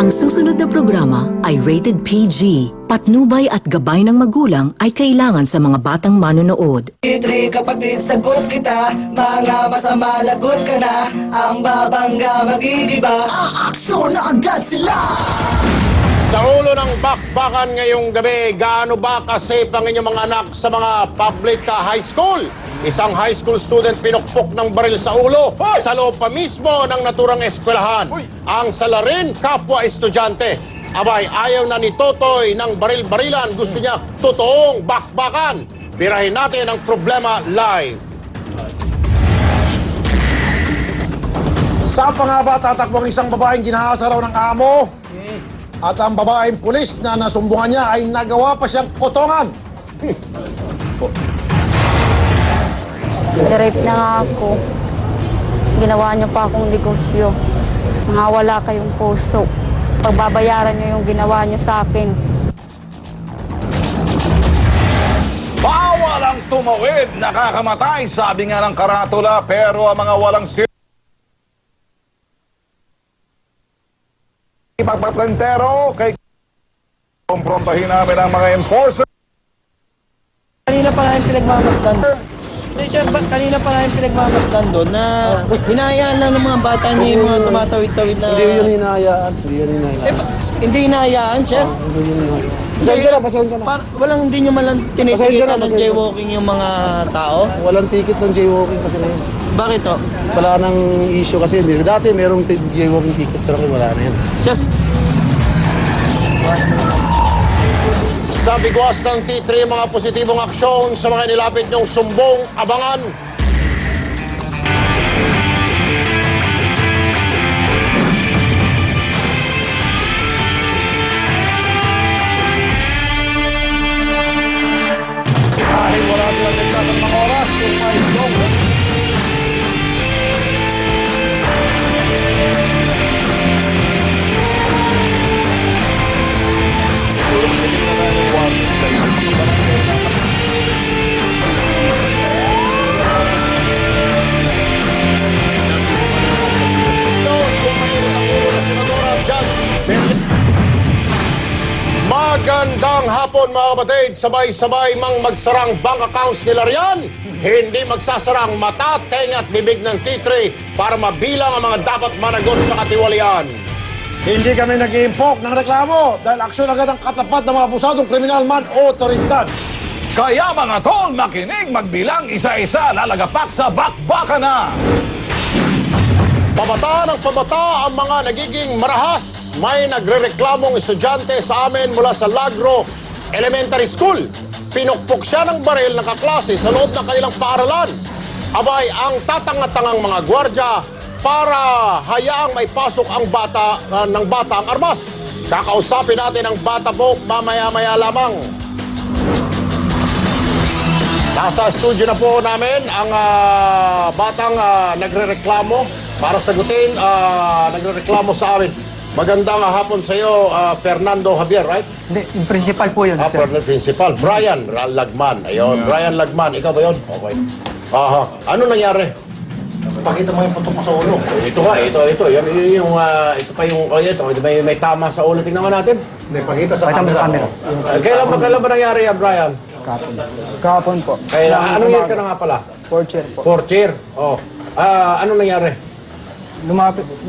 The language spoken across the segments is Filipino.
Ang susunod na programa ay rated PG. Patnubay at gabay ng magulang ay kailangan sa mga batang manonood. Itri kapatid, sagot kita. Mga masama, lagot ka na. Ang babangga, magigiba. Aaksyon na agad sila. Sa ulo ng bakbakan ngayong gabi, gaano ba ka-safe ang inyong mga anak sa mga public high school? Isang high school student pinukpok ng baril sa ulo sa loob pa mismo ng naturang eskwelahan. Ang salarin, kapwa estudyante. Abay, ayaw na ni Totoy ng baril-barilan. Gusto niya totoong bakbakan. Birahin natin ang problema live. Saan pa nga ba tatakbo ang isang babaeng ginahasa raw ng amo? At ang babaeng pulis na nasumbungan niya ay nagawa pa siyang kotongan. Rape na nga ako. Ginawa niyo pa akong negosyo. Mga wala kayong puso. Pagbabayaran niyo yung ginawa niyo sa akin. Bawal ang tumawid, nakakamatay, sabi nga ng karatula, pero ang mga walang ipagpatentero kay kumprontahin namin ang mga enforcer. Kanina pa namin pinagmamasdan. Hindi siya, kanina pa namin pinagmamasdan doon na hinahayaan lang ng mga bata niya yung mga tumatawid-tawid na... Hindi yun hinahayaan. Hindi yun hinahayaan. Hindi hinahayaan siya? Hindi yun hinahayaan. Pasensya na. Walang hindi nyo malang tinitikitan ng jaywalking yung mga tao? Walang ticket ng jaywalking kasi na yun. Bakit to? Wala nang issue kasi. Dati merong jaywalking ticket pero wala na yun. Just... Sa bigwas ng T3, mga positibong aksyon sa mga nilapit niyong sumbong, abangan. Dahil wala silang ligtas ang mga oras, kung may islong. Magandang hapon mga kapatid, sabay-sabay mang magsarang bank accounts nila riyan. Hindi magsasarang mata, tenga at bibig ng T3 para mabilang ang mga dapat managot sa katiwalian. Hindi kami nag-iimpok ng reklamo dahil aksyon agad ang katapat ng mga abusadong kriminal man o otoridad. Kaya mga tol, makinig, magbilang isa-isa, lalagapak sa bakbaka na. Pabata ng pabata ang mga nagiging marahas. May nagrereklamong estudyante sa amin mula sa Lagro Elementary School. Pinukpok siya ng baril ng kaklase sa loob ng kanilang paaralan. Abay, ang tatanga-tangang mga gwardya para hayaang may pasok ang bata ng bata ang armas. Kakausapin natin ang bata po mamaya-maya lamang. Nasa studio na po namin ang batang nagrereklamo para sagutin, nagrereklamo sa amin. Magandang hapon sa iyo, Fernando Javier, right? Hindi, yung principal po yun, sir. Principal. Brian Lagman. Ayun, Brian Lagman. Ikaw ba yun? Okay. Aha. Ano nangyari? Pakita mo yung putok mo sa ulo. Ito nga, ito. Yan yung, ito pa yung, ito. May tama sa ulo. Tingnan natin. May pakita sa Pakita mo sa camera. Kailan ba nangyari yan, Brian? Kahapon. Kahapon po. Anong year ka na nga pala? Fourth year po. Fourth year. Oh. Anong nangyari?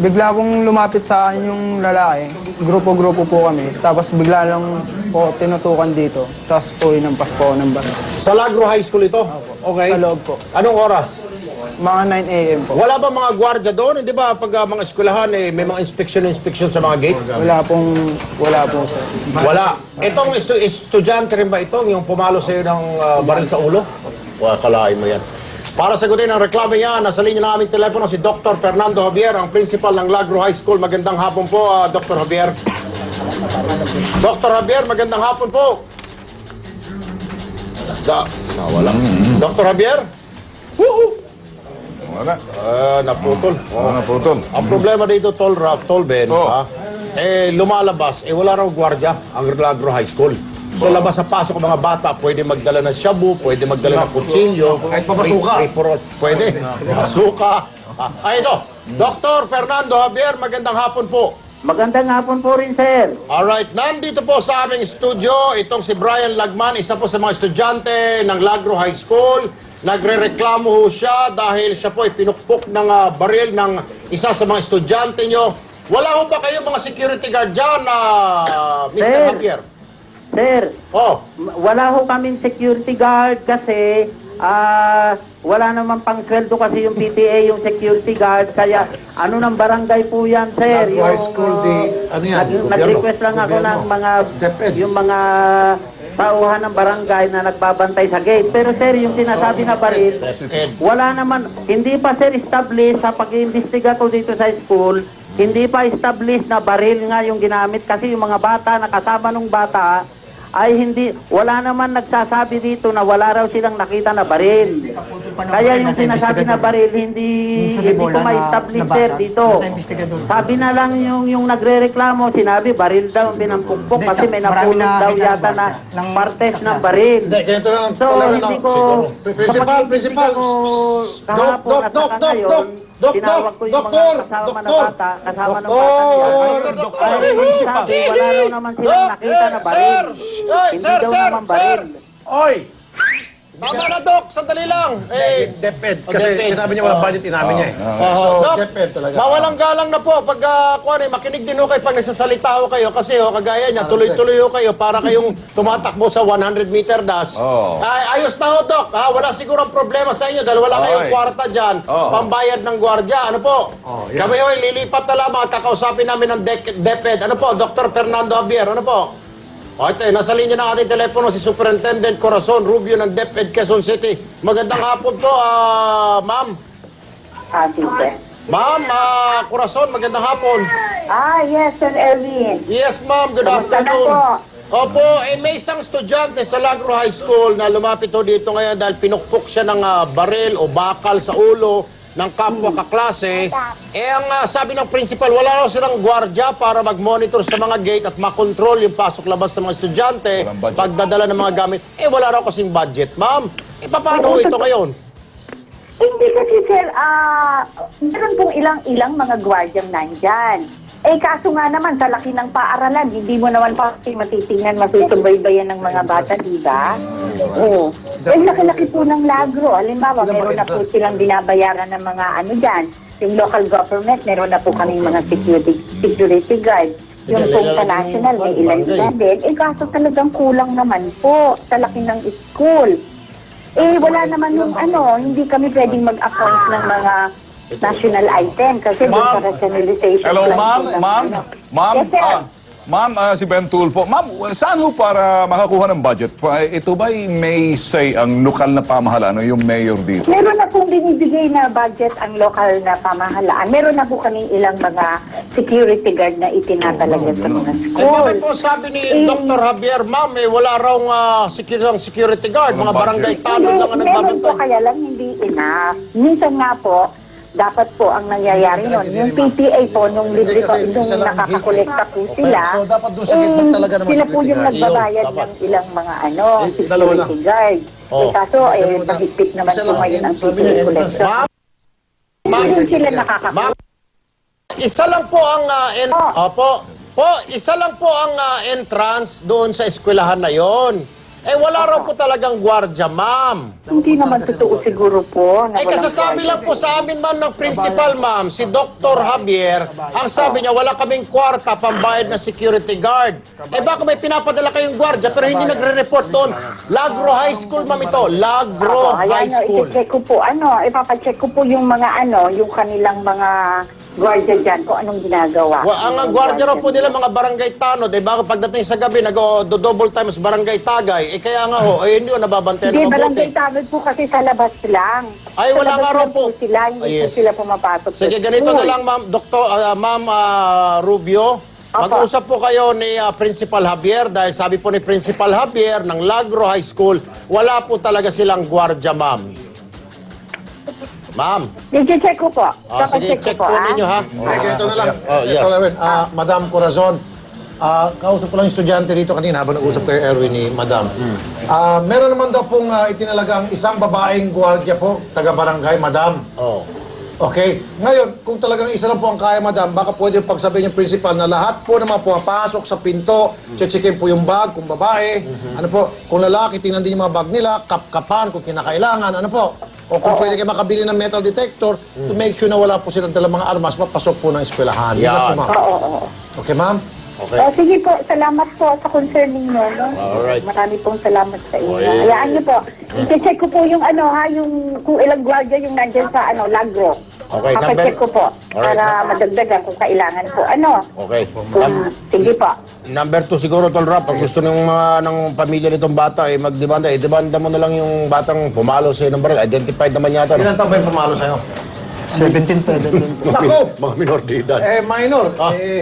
Bigla pong lumapit sa akin yung lalaki. Grupo-grupo po kami. Tapos bigla lang po tinutukan dito. Tapos po inampas po ako ng baril. Sa Lagro High School ito? Okay. Sa loob po. Anong oras? Mga 9 a.m. po. Wala ba mga gwardya doon? Hindi ba pag mga eskwelahan may mga inspection sa mga gate? Wala po sir. Wala. Itong estudyante rin ba itong yung pumalo sa iyo ng baril sa ulo? Wala, kalahin mo yan. Para sagutin ang reklamo niya, nasa linya na aming telepono si Dr. Fernando Javier, ang principal ng Lagro High School. Magandang hapon po, Dr. Javier. Dr. Javier, magandang hapon po. Nawala. Dr. Javier? Wala. Naputol. Naputol. Ang problema dito, Tol Ben, lumalabas, wala raw gwardya ang Lagro High School. So labas sa pasok ng mga bata, pwede magdala ng shabu, pwede magdala ng kutsilyo. Kahit papasuka. Pwede. Pasuka. Ito. Dr. Fernando Javier, magandang hapon po. Magandang hapon po rin, sir. Alright, nandito po sa aming studio, itong si Brian Lagman, isa po sa mga estudyante ng Lagro High School. Nagre-reklamo ho siya dahil siya po ay pinukpok ng baril ng isa sa mga estudyante nyo. Wala ho ba kayo mga security guard dyan, Mr. Sir. Javier? Sir, Oh, wala ho kaming security guard kasi wala naman pang sweldo kasi yung PTA, yung security guard. Kaya ano ng barangay po yan, sir? Lagro High School, ano yan? Nag-request lang ako Gobyerno. ng mga DepEd. yung mga tauhan ng barangay na nagbabantay sa gate. Pero sir, yung sinasabi na baril, Ed. wala naman, hindi pa sir established sa pag-iimbestiga ko dito sa school, hindi pa established na baril nga yung ginamit kasi yung mga bata, nakasama nung bata, ay hindi, wala naman nagsasabi dito na wala raw silang nakita na baril. Kaya yung sinasabi na baril, hindi ko ma-establish sir dito. Sabi na lang yung nagre-reklamo, sinabi baril daw, pinampukpok kasi may napulot daw yata na partes ng baril. Hindi, ganito na lang. So, hindi ko... Principal. Kahapon at saka ngayon, tinawag ko yung mga kasama na bata, kasama ng bata niya. Sabi, wala raw naman silang nakita na baril. Hindi daw naman baril. Oy! Tama na, Doc. Sandali lang. DepEd. Oh, Kasi DepEd. sinabi niya walang budget, inamin niya eh. Doc, DepEd talaga. mawalang galang na po. Pag, makinig din ho kayo pag nagsasalita ho kayo. Kasi ho, kagaya niya, tuloy-tuloy ho kayo para kayong tumatakbo sa 100-meter dash. Ay, ayos na ho, Doc. Wala siguro problema sa inyo dahil wala kayong kwarta dyan. Pambayad ng gwardya. Ano po? Kami ho, lilipat na lamang at kakausapin namin ng DepEd. Ano po? Dr. Fernando Javier. Ano po? O ito, nasa linya ng ating telepono si Superintendent Corazon Rubio ng DepEd Quezon City. Magandang hapon po, ma'am. Sige. Ma'am, Corazon, magandang hapon. Yes, Sir Erwin. Yes, ma'am. Good Kamusta na afternoon. po? Opo, may isang estudyante sa Lagro High School na lumapit ho dito ngayon dahil pinukpok siya ng baril o bakal sa ulo ng kapwa kaklase. Ang sabi ng principal, wala raw silang gwardya para mag-monitor sa mga gate at makontrol yung pasok-labas ng mga estudyante, pagdadala ng mga gamit. Wala raw kasing budget, ma'am. Paano ho ito ngayon? Hindi kasi sir, meron pong ilang mga gwardyang nandyan. Kaso nga naman, sa laki ng paaralan, hindi mo naman pa matitingnan, masusubaybayan ng mga bata, di ba? Oo. Laki-laki po ng Lagro. Halimbawa, meron na po silang binabayaran ng mga ano dyan. Yung local government, meron na po kaming mga security guard. Yung po sa national, may ilan din. Kaso talagang kulang naman po sa laki ng school. Wala naman yung hindi kami pwedeng mag-appoint ng mga national item kasi doon sa rationalization. Hello, plan ma'am. po ng Ma'am. ano. Ma'am. Yes, sir. Ma'am, si Ben Tulfo. Ma'am, saan ho para makakuha ng budget? Ito ba'y may say ang lokal na pamahalaan o yung mayor dito? Meron na pong binibigay na budget ang lokal na pamahalaan. Meron na po kaming ilang mga security guard na itinatalaga sa mga school. Bakit po sabi ni Dr. Javier, ma'am, wala raw security guard, mga barangay tanod lang ang Meron po, nagbabantay. kaya lang hindi enough. Minsan nga po, dapat po ang nangyayari nun. Yung PTA po, nung libre pa, nung nakakakolekta po sila, So, dapat doon sa gate man talaga naman sila po security yung guard. nagbabayad Dapat. ng ilang mga dalawa lang. security guard. Kaso, mahigpit naman po ngayon ang PTA collector. Ma'am, Hindi rin sila ma'am, nakakakolekta. isa lang po ang isa lang po ang entrance doon sa eskwelahan na yon. Wala raw po talagang gwardya, ma'am. Hindi naman totoo siguro po. Na walang Kasasabi lang po sa amin, ma'am, ng principal, ma'am, si Dr. Javier, ang sabi niya, wala kaming kwarta pambayad na security guard. Baka may pinapadala kayong gwardya, pero hindi nagre-report doon. Lagro High School, ma'am, ito. Lagro High School. I-check ko po, ipapacheck ko po yung mga yung kanilang mga gwardiya dyan, kung anong ginagawa. Ang gwardya raw po nila, mga barangay tanod, baka pagdating sa gabi, nag-double times barangay tagay. Kaya nga ho, hindi ko nababantayan Hindi, ng barangay mabuti. tanod po kasi sa labas lang. Ay, wala Sa labas nga raw lang po. Sila, hindi po sila pumapasok. Sige, sa ganito school. na lang, ma'am, Ma'am Rubio. Mag-usap po kayo ni Principal Javier dahil sabi po ni Principal Javier ng Lagro High School, wala po talaga silang gwardya, ma'am. Ma'am. I-check ko po. Sige, check po ninyo, ha? Ganito na lang. Yeah. Ito, Erwin. Madam Corazon, kausap ko lang yung estudyante rito kanina habang nag-usap kayo, Erwin, ni Madam. Meron naman daw pong itinalagang isang babaeng gwardiya po, taga-barangay, Madam. Okay? Ngayon, kung talagang isa lang po ang kaya, madam, baka pwede pagsabihin yung principal na lahat po naman pumapasok sa pinto, checkin po yung bag, kung babae, ano po, kung lalaki, tingnan din yung mga bag nila, kapkapan kung kinakailangan, ano po. O kung pwede kayo makabili ng metal detector to make sure na wala po silang dalang mga armas, mapasok po ng eskwelahan. Yun lang po, ma'am. Oo. Okay, ma'am? Sige po, salamat po sa concern ninyo. No? Alright. Marami pong salamat sa inyo. Okay. Hayaan niyo po. I-check ko po yung yung kung ilang gwardiya yung nandyan sa Lagro. Okay, Papacheck ko po Alright. para madagdagan kung kailangan po. Okay. Sige po. Number 2 siguro, Tol Rap, pag gusto ng mga ng pamilya nitong bata ay magdemanda, demanda mo na lang yung batang pumalo sa'yo ng baril. Identified naman yata. Ilan taon ba yung pamalo sa'yo? 17 po. Nako! Mga minor de edad. Minor.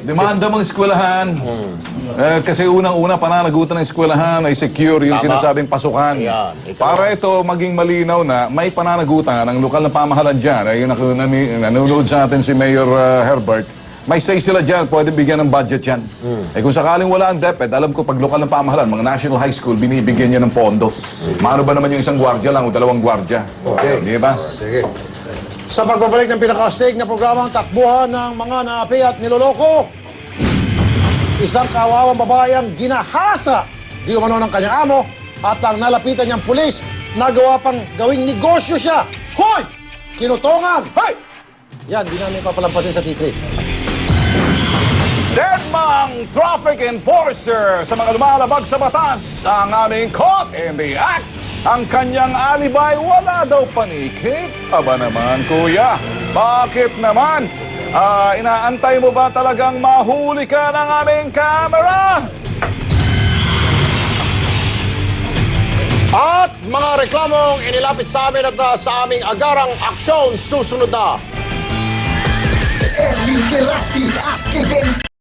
Demanda mong eskwelahan. Kasi unang-una, pananagutan ng eskwelahan ay secure yung Tama. sinasabing pasukan. Yan, ikaw. Para ito maging malinaw na may pananagutan ng lokal na pamahalaan dyan. Ay nanonood sa atin si Mayor Herbert. May say sila dyan, pwede bigyan ng budget yan. Kung sakaling wala ang DepEd, alam ko pag lokal ng pamahalaan, mga national high school, binibigyan niya ng pondo. Maano ba naman yung isang gwardiya lang o dalawang gwardiya? Okay. Di ba? Sige. Sa pagbabalik ng pinaka-astig na programang Takbuhan ng mga naapi at niloloko, isang kawawang babae ang ginahasa di umano ng kanyang amo at ang nalapitan niyang pulis, nagawa pang gawing negosyo siya. Hoy! Kinutongan! Hey! Yan, di namin papalampasin sa T3. Deadmang traffic enforcer sa mga lumalabag sa batas. Ang aming caught in the act. Ang kanyang alibay wala daw panikit. Aba naman, kuya. Bakit naman? Inaantay mo ba talagang mahuli ka ng aming camera? At mga reklamong inilapit sa amin at sa aming agarang aksyon susunod na. Erwin Kerati at Kevin